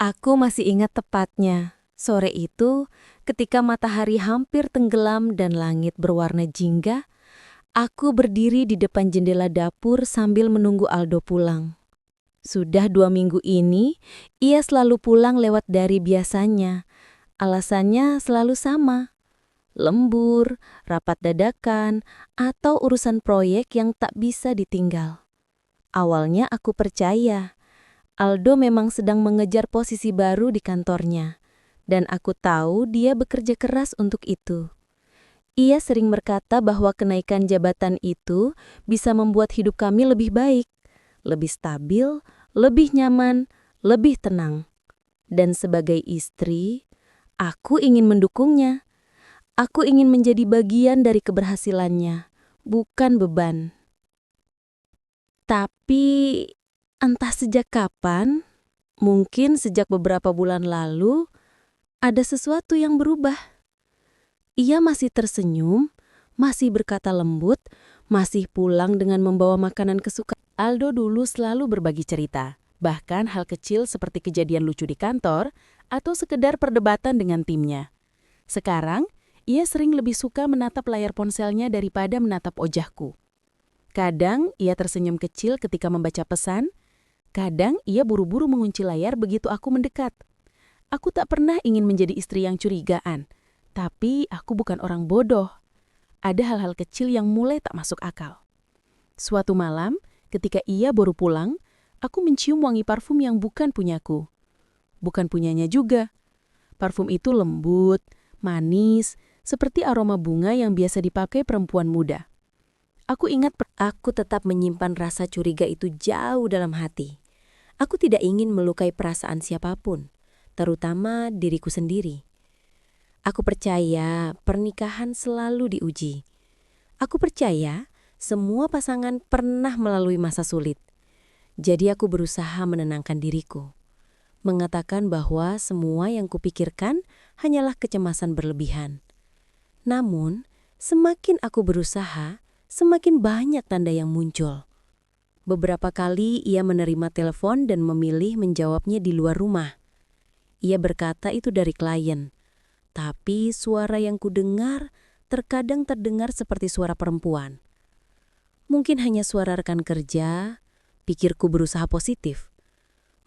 Aku masih ingat tepatnya. Sore itu, ketika matahari hampir tenggelam dan langit berwarna jingga, aku berdiri di depan jendela dapur sambil menunggu Aldo pulang. Sudah 2 minggu ini, ia selalu pulang lewat dari biasanya. Alasannya selalu sama. Lembur, rapat dadakan, atau urusan proyek yang tak bisa ditinggal. Awalnya aku percaya Aldo memang sedang mengejar posisi baru di kantornya, dan aku tahu dia bekerja keras untuk itu. Ia sering berkata bahwa kenaikan jabatan itu bisa membuat hidup kami lebih baik, lebih stabil, lebih nyaman, lebih tenang. Dan sebagai istri, aku ingin mendukungnya. Aku ingin menjadi bagian dari keberhasilannya, bukan beban. Tapi entah sejak kapan, mungkin sejak beberapa bulan lalu, ada sesuatu yang berubah. Ia masih tersenyum, masih berkata lembut, masih pulang dengan membawa makanan kesukaan. Aldo dulu selalu berbagi cerita, bahkan hal kecil seperti kejadian lucu di kantor atau sekedar perdebatan dengan timnya. Sekarang, ia sering lebih suka menatap layar ponselnya daripada menatap wajahku. Kadang ia tersenyum kecil ketika membaca pesan, kadang ia buru-buru mengunci layar begitu aku mendekat. Aku tak pernah ingin menjadi istri yang curigaan, tapi aku bukan orang bodoh. Ada hal-hal kecil yang mulai tak masuk akal. Suatu malam, ketika ia baru pulang, aku mencium wangi parfum yang bukan punyaku. Bukan punyanya juga. Parfum itu lembut, manis, seperti aroma bunga yang biasa dipakai perempuan muda. Aku ingat Aku tetap menyimpan rasa curiga itu jauh dalam hati. Aku tidak ingin melukai perasaan siapapun, terutama diriku sendiri. Aku percaya pernikahan selalu diuji. Aku percaya semua pasangan pernah melalui masa sulit. Jadi aku berusaha menenangkan diriku, mengatakan bahwa semua yang kupikirkan hanyalah kecemasan berlebihan. Namun, semakin aku berusaha, semakin banyak tanda yang muncul. Beberapa kali ia menerima telepon dan memilih menjawabnya di luar rumah. Ia berkata itu dari klien, tapi suara yang kudengar terkadang terdengar seperti suara perempuan. Mungkin hanya suara rekan kerja, pikirku berusaha positif.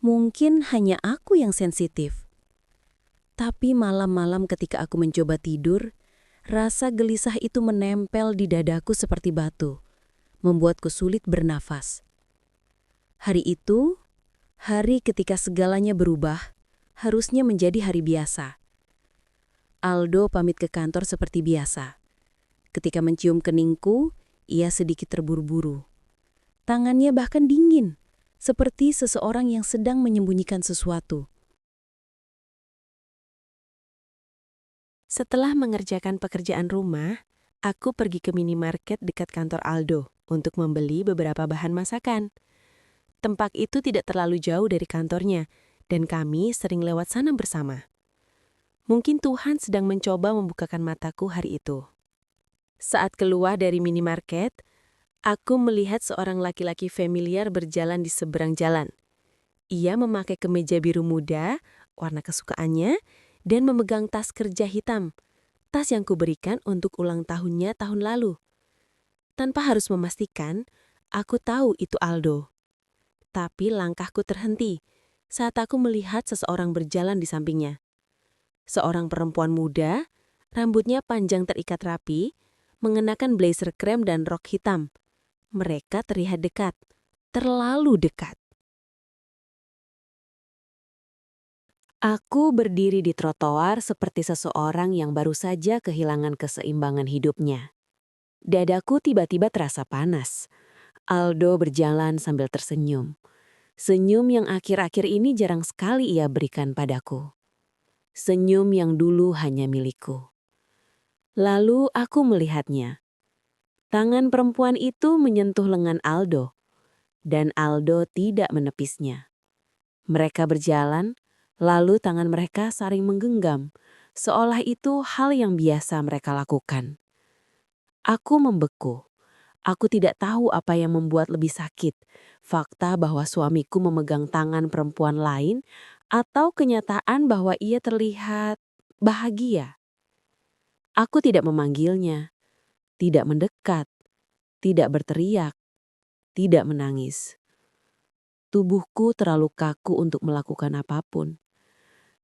Mungkin hanya aku yang sensitif. Tapi malam-malam ketika aku mencoba tidur, rasa gelisah itu menempel di dadaku seperti batu, membuatku sulit bernafas. Hari itu, hari ketika segalanya berubah, harusnya menjadi hari biasa. Aldo pamit ke kantor seperti biasa. Ketika mencium keningku, ia sedikit terburu-buru. Tangannya bahkan dingin, seperti seseorang yang sedang menyembunyikan sesuatu. Setelah mengerjakan pekerjaan rumah, aku pergi ke minimarket dekat kantor Aldo untuk membeli beberapa bahan masakan. Tempat itu tidak terlalu jauh dari kantornya, dan kami sering lewat sana bersama. Mungkin Tuhan sedang mencoba membukakan mataku hari itu. Saat keluar dari minimarket, aku melihat seorang laki-laki familiar berjalan di seberang jalan. Ia memakai kemeja biru muda, warna kesukaannya, dan memegang tas kerja hitam, tas yang kuberikan untuk ulang tahunnya tahun lalu. Tanpa harus memastikan, aku tahu itu Aldo. Tapi langkahku terhenti saat aku melihat seseorang berjalan di sampingnya. Seorang perempuan muda, rambutnya panjang terikat rapi, mengenakan blazer krem dan rok hitam. Mereka terlihat dekat, terlalu dekat. Aku berdiri di trotoar seperti seseorang yang baru saja kehilangan keseimbangan hidupnya. Dadaku tiba-tiba terasa panas. Aldo berjalan sambil tersenyum. Senyum yang akhir-akhir ini jarang sekali ia berikan padaku. Senyum yang dulu hanya milikku. Lalu aku melihatnya. Tangan perempuan itu menyentuh lengan Aldo, dan Aldo tidak menepisnya. Mereka berjalan, lalu tangan mereka saling menggenggam, seolah itu hal yang biasa mereka lakukan. Aku membeku. Aku tidak tahu apa yang membuat lebih sakit, fakta bahwa suamiku memegang tangan perempuan lain Atau kenyataan bahwa ia terlihat bahagia? Aku tidak memanggilnya, tidak mendekat, tidak berteriak, tidak menangis. Tubuhku terlalu kaku untuk melakukan apapun.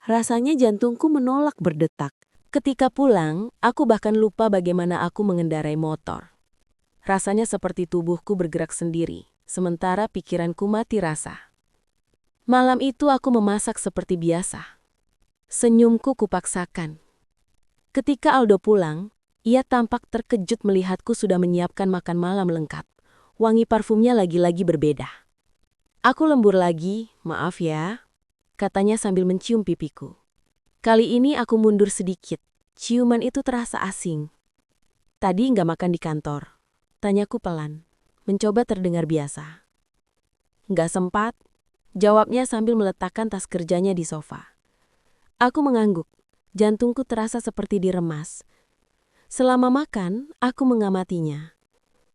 Rasanya jantungku menolak berdetak. Ketika pulang, aku bahkan lupa bagaimana aku mengendarai motor. Rasanya seperti tubuhku bergerak sendiri, sementara pikiranku mati rasa. Malam itu aku memasak seperti biasa. Senyumku kupaksakan. Ketika Aldo pulang, ia tampak terkejut melihatku sudah menyiapkan makan malam lengkap. Wangi parfumnya lagi-lagi berbeda. Aku lembur lagi, maaf ya, katanya sambil mencium pipiku. Kali ini aku mundur sedikit. Ciuman itu terasa asing. Tadi nggak makan di kantor. Tanyaku pelan, mencoba terdengar biasa. Nggak sempat, jawabnya sambil meletakkan tas kerjanya di sofa. Aku mengangguk, jantungku terasa seperti diremas. Selama makan, aku mengamatinya.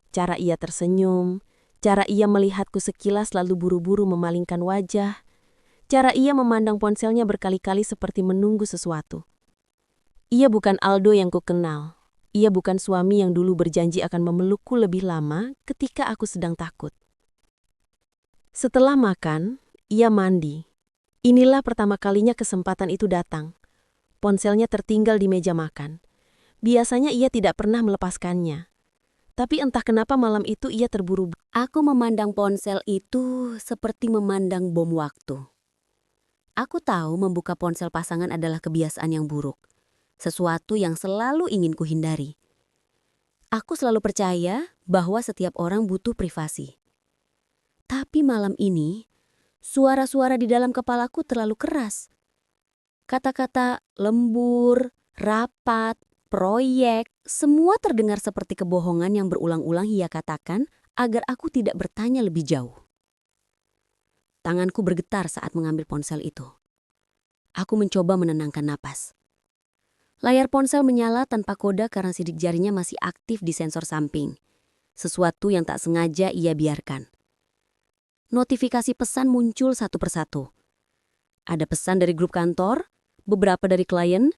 Cara ia tersenyum, cara ia melihatku sekilas lalu buru-buru memalingkan wajah, cara ia memandang ponselnya berkali-kali seperti menunggu sesuatu. Ia bukan Aldo yang kukenal. Ia bukan suami yang dulu berjanji akan memelukku lebih lama ketika aku sedang takut. Setelah makan, ia mandi. Inilah pertama kalinya kesempatan itu datang. Ponselnya tertinggal di meja makan. Biasanya ia tidak pernah melepaskannya. Tapi entah kenapa malam itu ia terburu. Aku memandang ponsel itu seperti memandang bom waktu. Aku tahu membuka ponsel pasangan adalah kebiasaan yang buruk. Sesuatu yang selalu ingin kuhindari. Aku selalu percaya bahwa setiap orang butuh privasi. Tapi malam ini, suara-suara di dalam kepalaku terlalu keras. Kata-kata lembur, rapat, proyek, semua terdengar seperti kebohongan yang berulang-ulang ia katakan agar aku tidak bertanya lebih jauh. Tanganku bergetar saat mengambil ponsel itu. Aku mencoba menenangkan napas. Layar ponsel menyala tanpa koda karena sidik jarinya masih aktif di sensor samping. Sesuatu yang tak sengaja ia biarkan. Notifikasi pesan muncul satu persatu. Ada pesan dari grup kantor, beberapa dari klien,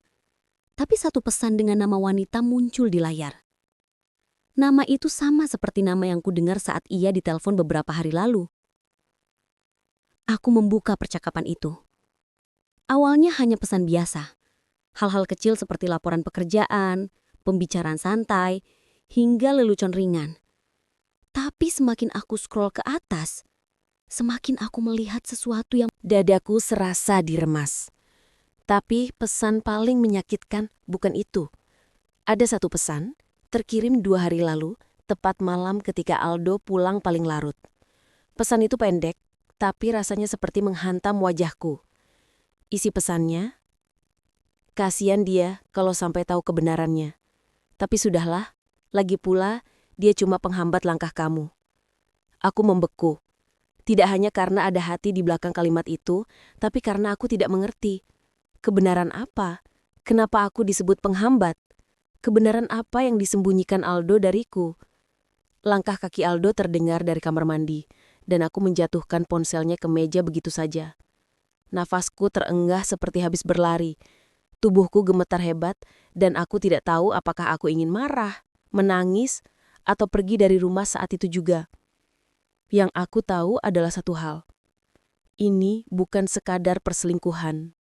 tapi satu pesan dengan nama wanita muncul di layar. Nama itu sama seperti nama yang kudengar saat ia ditelepon beberapa hari lalu. Aku membuka percakapan itu. Awalnya hanya pesan biasa. Hal-hal kecil seperti laporan pekerjaan, pembicaraan santai, hingga lelucon ringan. Tapi semakin aku scroll ke atas, semakin aku melihat sesuatu yang dadaku serasa diremas. Tapi pesan paling menyakitkan bukan itu. Ada satu pesan, terkirim 2 hari lalu, tepat malam ketika Aldo pulang paling larut. Pesan itu pendek, tapi rasanya seperti menghantam wajahku. Isi pesannya, kasihan dia kalau sampai tahu kebenarannya. Tapi sudahlah, lagi pula dia cuma penghambat langkah kamu. Aku membeku. Tidak hanya karena ada hati di belakang kalimat itu, tapi karena aku tidak mengerti. Kebenaran apa? Kenapa aku disebut penghambat? Kebenaran apa yang disembunyikan Aldo dariku? Langkah kaki Aldo terdengar dari kamar mandi, dan aku menjatuhkan ponselnya ke meja begitu saja. Nafasku terengah seperti habis berlari. Tubuhku gemetar hebat, dan aku tidak tahu apakah aku ingin marah, menangis, atau pergi dari rumah saat itu juga. Yang aku tahu adalah satu hal. Ini bukan sekadar perselingkuhan.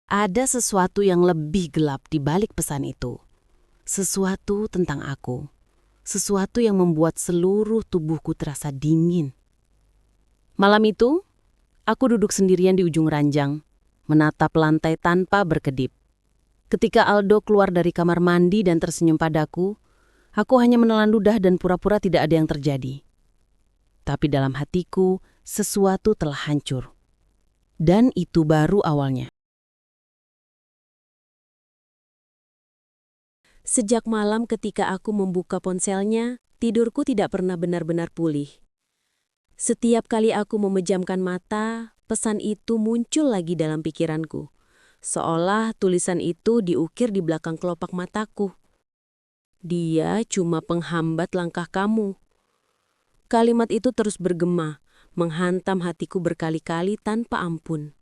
Ada sesuatu yang lebih gelap di balik pesan itu. Sesuatu tentang aku. Sesuatu yang membuat seluruh tubuhku terasa dingin. Malam itu, aku duduk sendirian di ujung ranjang, menatap lantai tanpa berkedip. Ketika Aldo keluar dari kamar mandi dan tersenyum padaku, aku hanya menelan ludah dan pura-pura tidak ada yang terjadi. Tapi dalam hatiku, sesuatu telah hancur. Dan itu baru awalnya. Sejak malam ketika aku membuka ponselnya, tidurku tidak pernah benar-benar pulih. Setiap kali aku memejamkan mata, pesan itu muncul lagi dalam pikiranku. Seolah tulisan itu diukir di belakang kelopak mataku. Dia cuma penghambat langkah kamu. Kalimat itu terus bergema, menghantam hatiku berkali-kali tanpa ampun.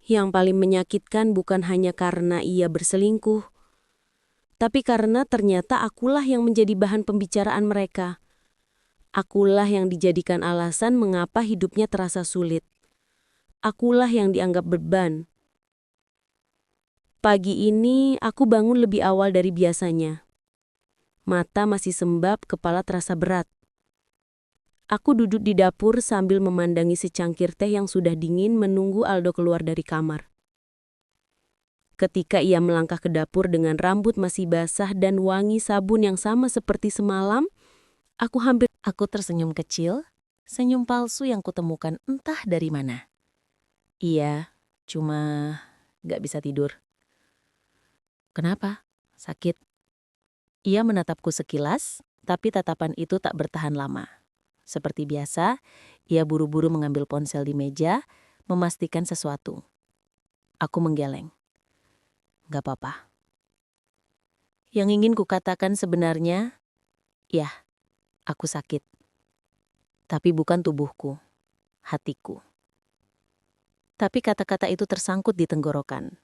Yang paling menyakitkan bukan hanya karena ia berselingkuh, tapi karena ternyata akulah yang menjadi bahan pembicaraan mereka. Akulah yang dijadikan alasan mengapa hidupnya terasa sulit. Akulah yang dianggap beban. Pagi ini aku bangun lebih awal dari biasanya. Mata masih sembab, kepala terasa berat. Aku duduk di dapur sambil memandangi secangkir teh yang sudah dingin menunggu Aldo keluar dari kamar. Ketika ia melangkah ke dapur dengan rambut masih basah dan wangi sabun yang sama seperti semalam, Aku tersenyum kecil, senyum palsu yang kutemukan entah dari mana. Iya, cuma gak bisa tidur. Kenapa? Sakit? Ia menatapku sekilas, tapi tatapan itu tak bertahan lama. Seperti biasa, ia buru-buru mengambil ponsel di meja, memastikan sesuatu. Aku menggeleng. Gak apa-apa. Yang ingin kukatakan sebenarnya, ya, aku sakit. Tapi bukan tubuhku, hatiku. Tapi kata-kata itu tersangkut di tenggorokan.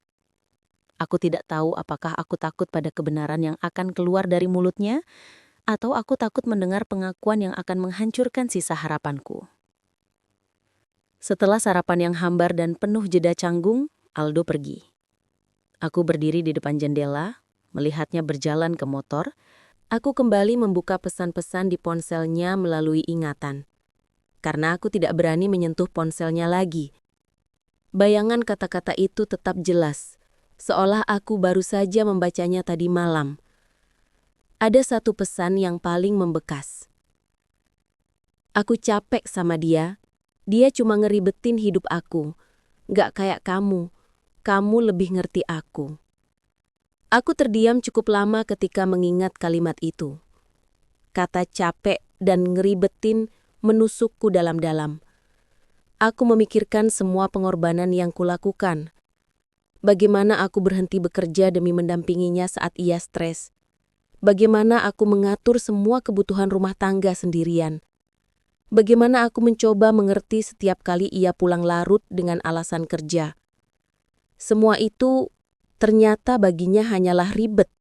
Aku tidak tahu apakah aku takut pada kebenaran yang akan keluar dari mulutnya, atau aku takut mendengar pengakuan yang akan menghancurkan sisa harapanku. Setelah sarapan yang hambar dan penuh jeda canggung, Aldo pergi. Aku berdiri di depan jendela, melihatnya berjalan ke motor. Aku kembali membuka pesan-pesan di ponselnya melalui ingatan. Karena aku tidak berani menyentuh ponselnya lagi. Bayangan kata-kata itu tetap jelas, seolah aku baru saja membacanya tadi malam. Ada satu pesan yang paling membekas. Aku capek sama dia cuma ngeribetin hidup aku. Gak kayak kamu lebih ngerti aku. Aku terdiam cukup lama ketika mengingat kalimat itu. Kata capek dan ngeribetin menusukku dalam-dalam. Aku memikirkan semua pengorbanan yang kulakukan. Bagaimana aku berhenti bekerja demi mendampinginya saat ia stres. Bagaimana aku mengatur semua kebutuhan rumah tangga sendirian. Bagaimana aku mencoba mengerti setiap kali ia pulang larut dengan alasan kerja. Semua itu ternyata baginya hanyalah ribet.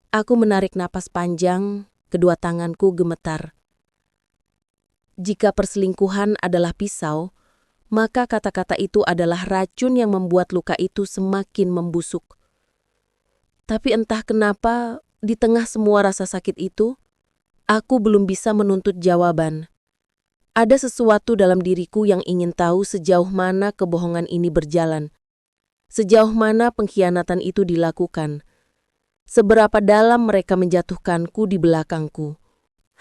Aku menarik napas panjang, kedua tanganku gemetar. Jika perselingkuhan adalah pisau, maka kata-kata itu adalah racun yang membuat luka itu semakin membusuk. Tapi entah kenapa, di tengah semua rasa sakit itu, aku belum bisa menuntut jawaban. Ada sesuatu dalam diriku yang ingin tahu sejauh mana kebohongan ini berjalan. Sejauh mana pengkhianatan itu dilakukan. Seberapa dalam mereka menjatuhkanku di belakangku.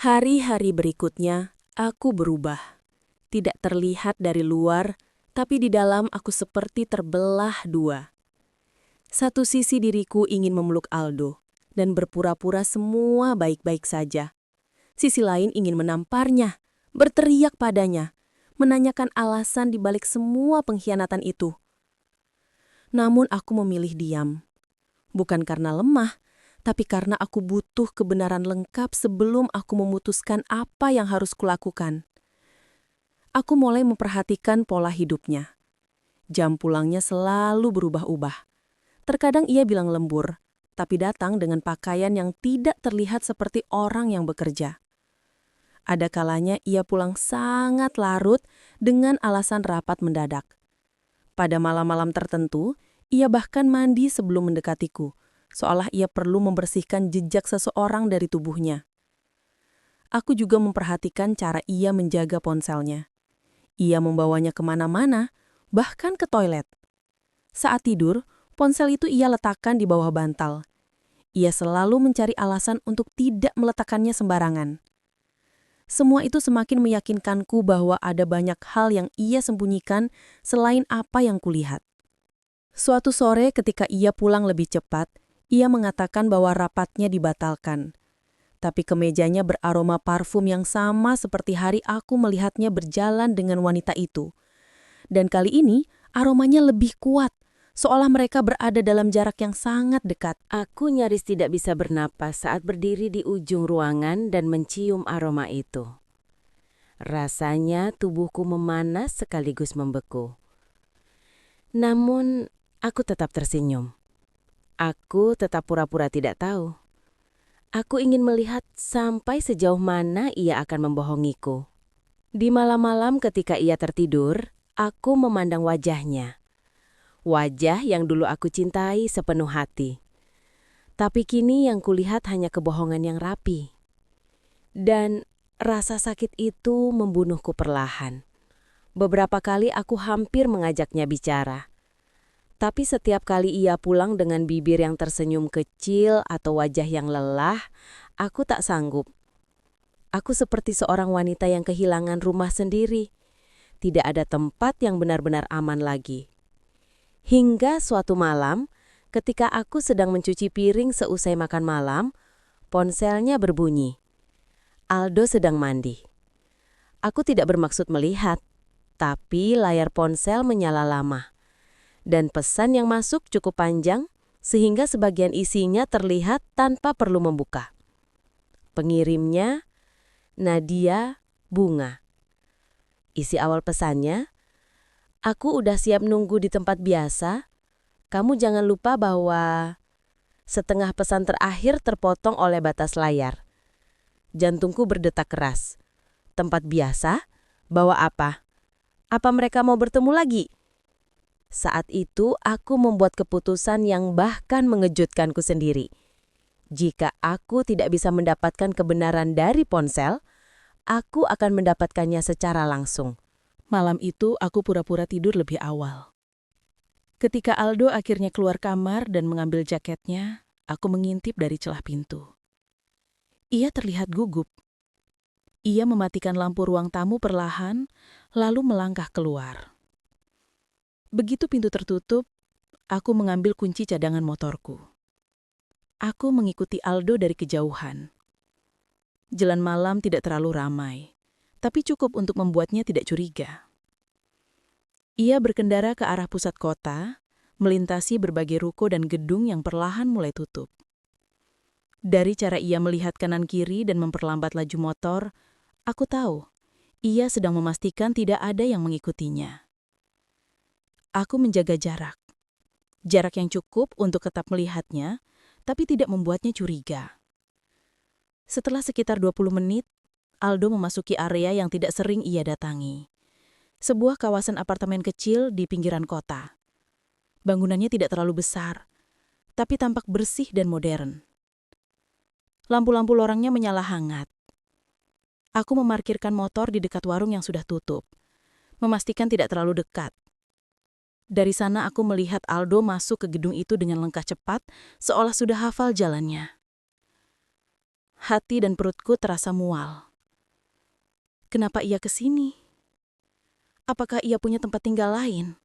Hari-hari berikutnya, aku berubah. Tidak terlihat dari luar, tapi di dalam aku seperti terbelah dua. Satu sisi diriku ingin memeluk Aldo dan berpura-pura semua baik-baik saja. Sisi lain ingin menamparnya, berteriak padanya, menanyakan alasan di balik semua pengkhianatan itu. Namun aku memilih diam. Bukan karena lemah, tapi karena aku butuh kebenaran lengkap sebelum aku memutuskan apa yang harus kulakukan. Aku mulai memperhatikan pola hidupnya. Jam pulangnya selalu berubah-ubah. Terkadang ia bilang lembur, tapi datang dengan pakaian yang tidak terlihat seperti orang yang bekerja. Ada kalanya ia pulang sangat larut dengan alasan rapat mendadak. Pada malam-malam tertentu, ia bahkan mandi sebelum mendekatiku, seolah ia perlu membersihkan jejak seseorang dari tubuhnya. Aku juga memperhatikan cara ia menjaga ponselnya. Ia membawanya kemana-mana, bahkan ke toilet. Saat tidur, ponsel itu ia letakkan di bawah bantal. Ia selalu mencari alasan untuk tidak meletakkannya sembarangan. Semua itu semakin meyakinkanku bahwa ada banyak hal yang ia sembunyikan selain apa yang kulihat. Suatu sore ketika ia pulang lebih cepat, ia mengatakan bahwa rapatnya dibatalkan. Tapi kemejanya beraroma parfum yang sama seperti hari aku melihatnya berjalan dengan wanita itu. Dan kali ini aromanya lebih kuat, seolah mereka berada dalam jarak yang sangat dekat. Aku nyaris tidak bisa bernapas saat berdiri di ujung ruangan dan mencium aroma itu. Rasanya tubuhku memanas sekaligus membeku. Namun, aku tetap tersenyum. Aku tetap pura-pura tidak tahu. Aku ingin melihat sampai sejauh mana ia akan membohongiku. Di malam-malam ketika ia tertidur, aku memandang wajahnya. Wajah yang dulu aku cintai sepenuh hati. Tapi kini yang kulihat hanya kebohongan yang rapi. Dan rasa sakit itu membunuhku perlahan. Beberapa kali aku hampir mengajaknya bicara. Tapi setiap kali ia pulang dengan bibir yang tersenyum kecil atau wajah yang lelah, aku tak sanggup. Aku seperti seorang wanita yang kehilangan rumah sendiri. Tidak ada tempat yang benar-benar aman lagi. Hingga suatu malam, ketika aku sedang mencuci piring seusai makan malam, ponselnya berbunyi. Aldo sedang mandi. Aku tidak bermaksud melihat, tapi layar ponsel menyala lama. Dan pesan yang masuk cukup panjang, sehingga sebagian isinya terlihat tanpa perlu membuka. Pengirimnya, Nadia Bunga. Isi awal pesannya, "Aku udah siap nunggu di tempat biasa. Kamu jangan lupa bahwa..." Setengah pesan terakhir terpotong oleh batas layar. Jantungku berdetak keras. Tempat biasa? Bawa apa? Apa mereka mau bertemu lagi? Saat itu aku membuat keputusan yang bahkan mengejutkanku sendiri. Jika aku tidak bisa mendapatkan kebenaran dari ponsel, aku akan mendapatkannya secara langsung. Malam itu aku pura-pura tidur lebih awal. Ketika Aldo akhirnya keluar kamar dan mengambil jaketnya, aku mengintip dari celah pintu. Ia terlihat gugup. Ia mematikan lampu ruang tamu perlahan, lalu melangkah keluar. Begitu pintu tertutup, aku mengambil kunci cadangan motorku. Aku mengikuti Aldo dari kejauhan. Jalan malam tidak terlalu ramai, tapi cukup untuk membuatnya tidak curiga. Ia berkendara ke arah pusat kota, melintasi berbagai ruko dan gedung yang perlahan mulai tutup. Dari cara ia melihat kanan kiri dan memperlambat laju motor, aku tahu ia sedang memastikan tidak ada yang mengikutinya. Aku menjaga jarak. Jarak yang cukup untuk tetap melihatnya, tapi tidak membuatnya curiga. Setelah sekitar 20 menit, Aldo memasuki area yang tidak sering ia datangi. Sebuah kawasan apartemen kecil di pinggiran kota. Bangunannya tidak terlalu besar, tapi tampak bersih dan modern. Lampu-lampu lorongnya menyala hangat. Aku memarkirkan motor di dekat warung yang sudah tutup, memastikan tidak terlalu dekat. Dari sana aku melihat Aldo masuk ke gedung itu dengan langkah cepat, seolah sudah hafal jalannya. Hati dan perutku terasa mual. Kenapa ia ke sini? Apakah ia punya tempat tinggal lain?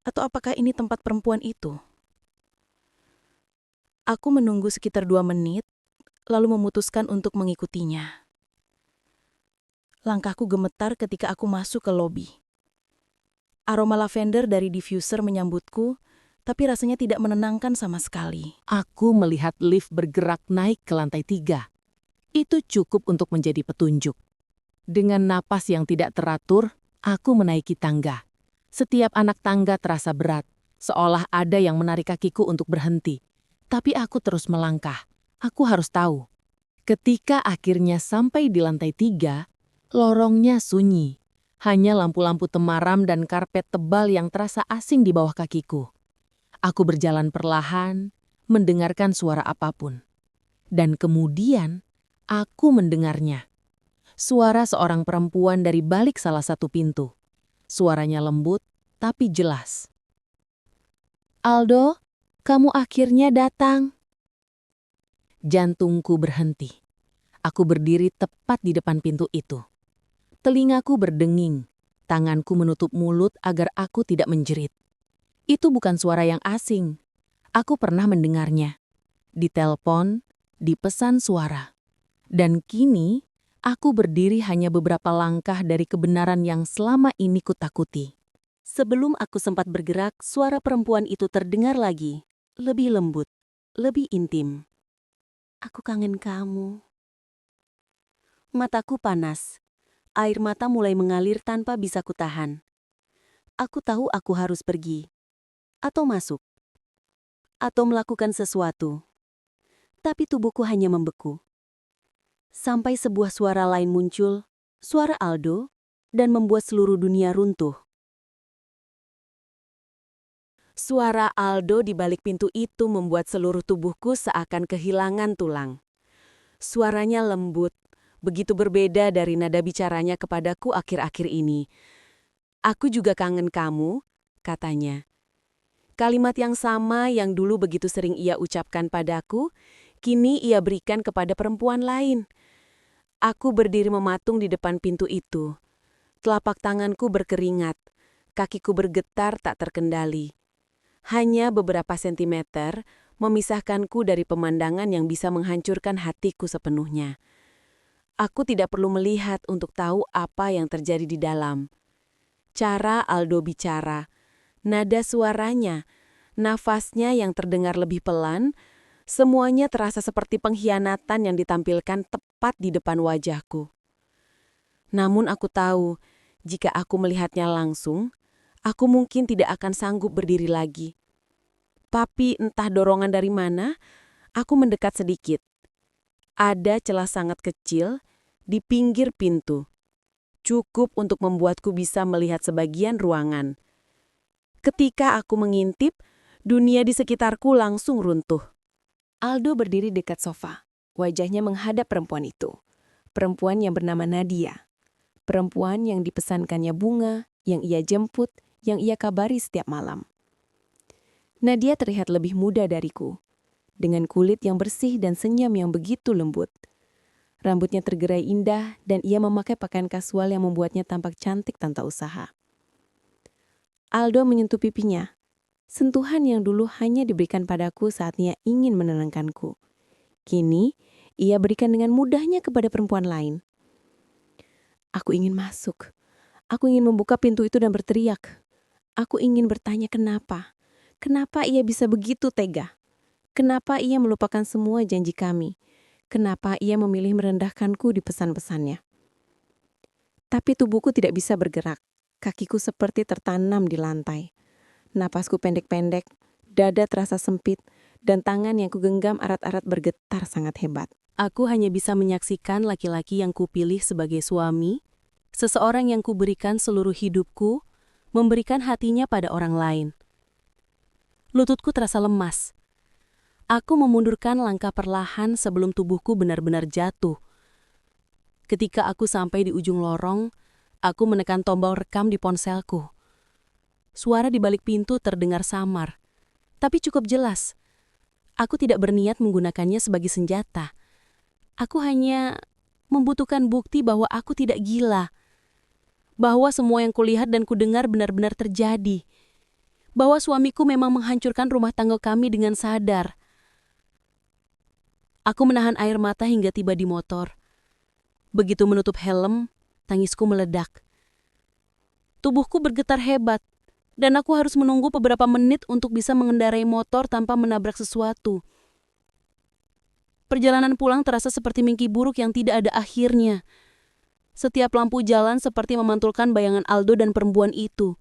Atau apakah ini tempat perempuan itu? Aku menunggu sekitar 2 menit, lalu memutuskan untuk mengikutinya. Langkahku gemetar ketika aku masuk ke lobi. Aroma lavender dari diffuser menyambutku, tapi rasanya tidak menenangkan sama sekali. Aku melihat lift bergerak naik ke lantai 3. Itu cukup untuk menjadi petunjuk. Dengan napas yang tidak teratur, aku menaiki tangga. Setiap anak tangga terasa berat, seolah ada yang menarik kakiku untuk berhenti. Tapi aku terus melangkah. Aku harus tahu. Ketika akhirnya sampai di lantai 3, lorongnya sunyi. Hanya lampu-lampu temaram dan karpet tebal yang terasa asing di bawah kakiku. Aku berjalan perlahan, mendengarkan suara apapun. Dan kemudian, aku mendengarnya. Suara seorang perempuan dari balik salah satu pintu. Suaranya lembut, tapi jelas. "Aldo, kamu akhirnya datang." Jantungku berhenti. Aku berdiri tepat di depan pintu itu. Telingaku berdenging, tanganku menutup mulut agar aku tidak menjerit. Itu bukan suara yang asing. Aku pernah mendengarnya. Di telepon, di pesan suara. Dan kini, aku berdiri hanya beberapa langkah dari kebenaran yang selama ini kutakuti. Sebelum aku sempat bergerak, suara perempuan itu terdengar lagi. Lebih lembut, lebih intim. Aku kangen kamu. Mataku panas. Air mata mulai mengalir tanpa bisa kutahan. Aku tahu aku harus pergi. Atau masuk. Atau melakukan sesuatu. Tapi tubuhku hanya membeku. Sampai sebuah suara lain muncul, suara Aldo, dan membuat seluruh dunia runtuh. Suara Aldo di balik pintu itu membuat seluruh tubuhku seakan kehilangan tulang. Suaranya lembut, begitu berbeda dari nada bicaranya kepadaku akhir-akhir ini. Aku juga kangen kamu, katanya. Kalimat yang sama yang dulu begitu sering ia ucapkan padaku, kini ia berikan kepada perempuan lain. Aku berdiri mematung di depan pintu itu. Telapak tanganku berkeringat, kakiku bergetar tak terkendali. Hanya beberapa sentimeter memisahkanku dari pemandangan yang bisa menghancurkan hatiku sepenuhnya. Aku tidak perlu melihat untuk tahu apa yang terjadi di dalam. Cara Aldo bicara, nada suaranya, nafasnya yang terdengar lebih pelan, semuanya terasa seperti pengkhianatan yang ditampilkan tepat di depan wajahku. Namun aku tahu, jika aku melihatnya langsung, aku mungkin tidak akan sanggup berdiri lagi. Tapi entah dorongan dari mana, aku mendekat sedikit. Ada celah sangat kecil di pinggir pintu. Cukup untuk membuatku bisa melihat sebagian ruangan. Ketika aku mengintip, dunia di sekitarku langsung runtuh. Aldo berdiri dekat sofa. Wajahnya menghadap perempuan itu. Perempuan yang bernama Nadia. Perempuan yang dipesankannya bunga, yang ia jemput, yang ia kabari setiap malam. Nadia terlihat lebih muda dariku. Dengan kulit yang bersih dan senyum yang begitu lembut. Rambutnya tergerai indah dan ia memakai pakaian kasual yang membuatnya tampak cantik tanpa usaha. Aldo menyentuh pipinya. Sentuhan yang dulu hanya diberikan padaku saat ia ingin menenangkanku. Kini, ia berikan dengan mudahnya kepada perempuan lain. Aku ingin masuk. Aku ingin membuka pintu itu dan berteriak. Aku ingin bertanya kenapa. Kenapa ia bisa begitu tega? Kenapa ia melupakan semua janji kami? Kenapa ia memilih merendahkanku di pesan-pesannya? Tapi tubuhku tidak bisa bergerak. Kakiku seperti tertanam di lantai. Napasku pendek-pendek, dada terasa sempit, dan tangan yang kugenggam erat-erat bergetar sangat hebat. Aku hanya bisa menyaksikan laki-laki yang kupilih sebagai suami, seseorang yang kuberikan seluruh hidupku, memberikan hatinya pada orang lain. Lututku terasa lemas. Aku memundurkan langkah perlahan sebelum tubuhku benar-benar jatuh. Ketika aku sampai di ujung lorong, aku menekan tombol rekam di ponselku. Suara di balik pintu terdengar samar, tapi cukup jelas. Aku tidak berniat menggunakannya sebagai senjata. Aku hanya membutuhkan bukti bahwa aku tidak gila. Bahwa semua yang kulihat dan kudengar benar-benar terjadi. Bahwa suamiku memang menghancurkan rumah tangga kami dengan sadar. Aku menahan air mata hingga tiba di motor. Begitu menutup helm, tangisku meledak. Tubuhku bergetar hebat, dan aku harus menunggu beberapa menit untuk bisa mengendarai motor tanpa menabrak sesuatu. Perjalanan pulang terasa seperti mimpi buruk yang tidak ada akhirnya. Setiap lampu jalan seperti memantulkan bayangan Aldo dan perempuan itu.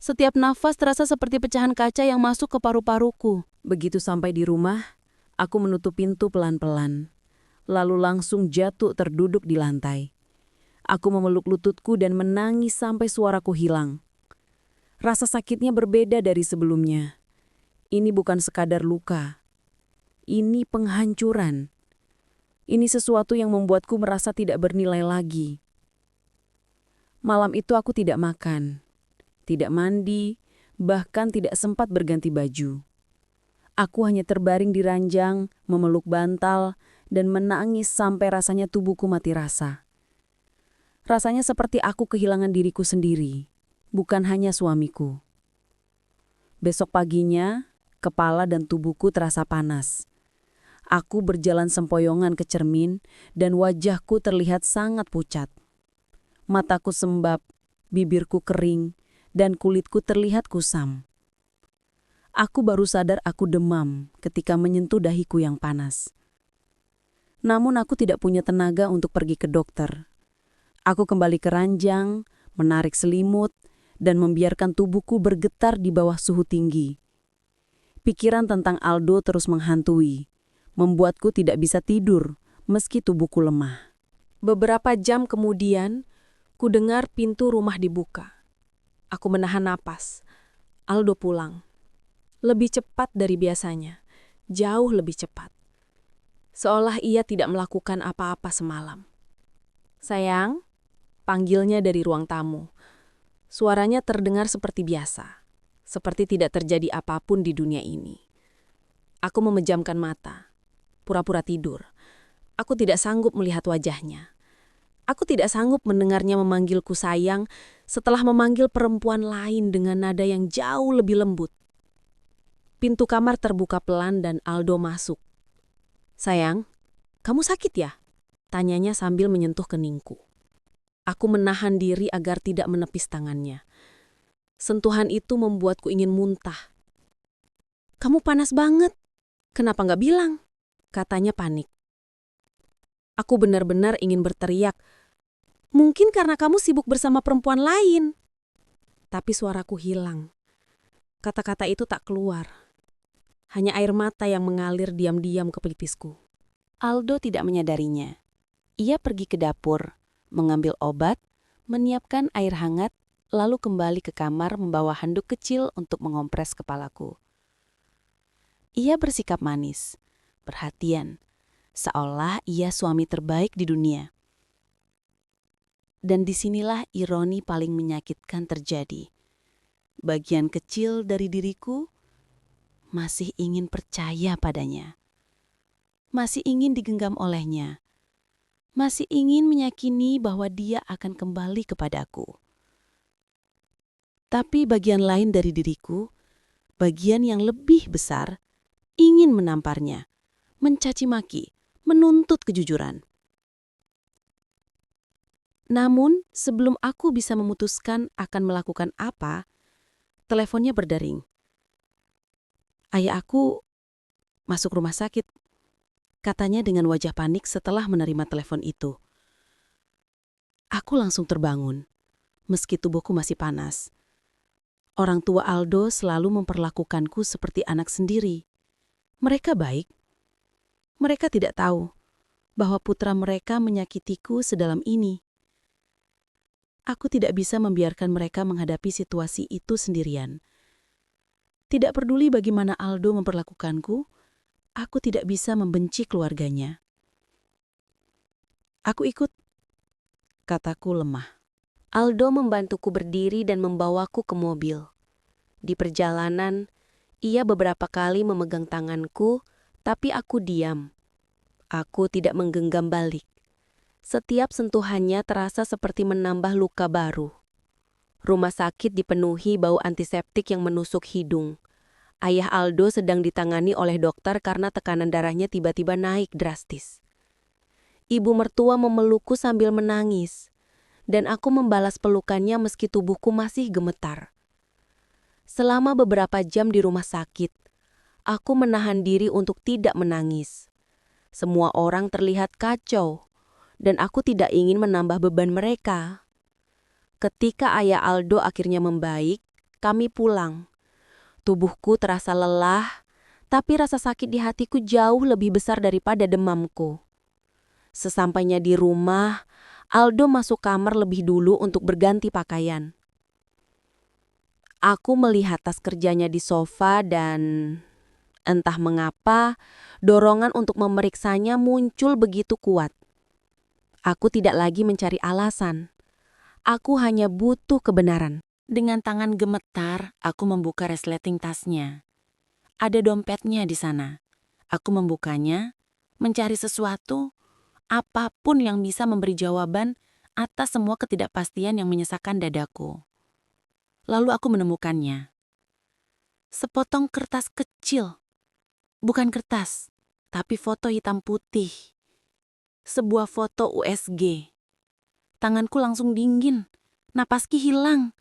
Setiap nafas terasa seperti pecahan kaca yang masuk ke paru-paruku. Begitu sampai di rumah, aku menutup pintu pelan-pelan, lalu langsung jatuh terduduk di lantai. Aku memeluk lututku dan menangis sampai suaraku hilang. Rasa sakitnya berbeda dari sebelumnya. Ini bukan sekadar luka. Ini penghancuran. Ini sesuatu yang membuatku merasa tidak bernilai lagi. Malam itu aku tidak makan, tidak mandi, bahkan tidak sempat berganti baju. Aku hanya terbaring di ranjang, memeluk bantal, dan menangis sampai rasanya tubuhku mati rasa. Rasanya seperti aku kehilangan diriku sendiri, bukan hanya suamiku. Besok paginya, kepala dan tubuhku terasa panas. Aku berjalan sempoyongan ke cermin, dan wajahku terlihat sangat pucat. Mataku sembab, bibirku kering, dan kulitku terlihat kusam. Aku baru sadar aku demam ketika menyentuh dahiku yang panas. Namun aku tidak punya tenaga untuk pergi ke dokter. Aku kembali ke ranjang, menarik selimut, dan membiarkan tubuhku bergetar di bawah suhu tinggi. Pikiran tentang Aldo terus menghantui, membuatku tidak bisa tidur meski tubuhku lemah. Beberapa jam kemudian, ku dengar pintu rumah dibuka. Aku menahan napas. Aldo pulang. Lebih cepat dari biasanya. Jauh lebih cepat. Seolah ia tidak melakukan apa-apa semalam. "Sayang," panggilnya dari ruang tamu. Suaranya terdengar seperti biasa. Seperti tidak terjadi apapun di dunia ini. Aku memejamkan mata. Pura-pura tidur. Aku tidak sanggup melihat wajahnya. Aku tidak sanggup mendengarnya memanggilku sayang setelah memanggil perempuan lain dengan nada yang jauh lebih lembut. Pintu kamar terbuka pelan dan Aldo masuk. "Sayang, kamu sakit ya?" tanyanya sambil menyentuh keningku. Aku menahan diri agar tidak menepis tangannya. Sentuhan itu membuatku ingin muntah. "Kamu panas banget. Kenapa nggak bilang?" katanya panik. Aku benar-benar ingin berteriak, "Mungkin karena kamu sibuk bersama perempuan lain." Tapi suaraku hilang. Kata-kata itu tak keluar. Hanya air mata yang mengalir diam-diam ke pelipisku. Aldo tidak menyadarinya. Ia pergi ke dapur, mengambil obat, menyiapkan air hangat, lalu kembali ke kamar membawa handuk kecil untuk mengompres kepalaku. Ia bersikap manis, perhatian, seolah ia suami terbaik di dunia. Dan disinilah ironi paling menyakitkan terjadi. Bagian kecil dari diriku masih ingin percaya padanya. Masih ingin digenggam olehnya. Masih ingin meyakini bahwa dia akan kembali kepadaku. Tapi bagian lain dari diriku, bagian yang lebih besar, ingin menamparnya, mencaci maki, menuntut kejujuran. Namun, sebelum aku bisa memutuskan akan melakukan apa, teleponnya berdering. "Ayah aku masuk rumah sakit," katanya dengan wajah panik setelah menerima telepon itu. Aku langsung terbangun, meski tubuhku masih panas. Orang tua Aldo selalu memperlakukanku seperti anak sendiri. Mereka baik. Mereka tidak tahu bahwa putra mereka menyakitiku sedalam ini. Aku tidak bisa membiarkan mereka menghadapi situasi itu sendirian. Tidak peduli bagaimana Aldo memperlakukanku, aku tidak bisa membenci keluarganya. "Aku ikut," kataku lemah. Aldo membantuku berdiri dan membawaku ke mobil. Di perjalanan, ia beberapa kali memegang tanganku, tapi aku diam. Aku tidak menggenggam balik. Setiap sentuhannya terasa seperti menambah luka baru. Rumah sakit dipenuhi bau antiseptik yang menusuk hidung. Ayah Aldo sedang ditangani oleh dokter karena tekanan darahnya tiba-tiba naik drastis. Ibu mertua memelukku sambil menangis, dan aku membalas pelukannya meski tubuhku masih gemetar. Selama beberapa jam di rumah sakit, aku menahan diri untuk tidak menangis. Semua orang terlihat kacau, dan aku tidak ingin menambah beban mereka. Ketika ayah Aldo akhirnya membaik, kami pulang. Tubuhku terasa lelah, tapi rasa sakit di hatiku jauh lebih besar daripada demamku. Sesampainya di rumah, Aldo masuk kamar lebih dulu untuk berganti pakaian. Aku melihat tas kerjanya di sofa dan entah mengapa, dorongan untuk memeriksanya muncul begitu kuat. Aku tidak lagi mencari alasan. Aku hanya butuh kebenaran. Dengan tangan gemetar, aku membuka resleting tasnya. Ada dompetnya di sana. Aku membukanya, mencari sesuatu, apapun yang bisa memberi jawaban atas semua ketidakpastian yang menyesakkan dadaku. Lalu aku menemukannya. Sepotong kertas kecil. Bukan kertas, tapi foto hitam putih. Sebuah foto USG. Tanganku langsung dingin, napasku hilang.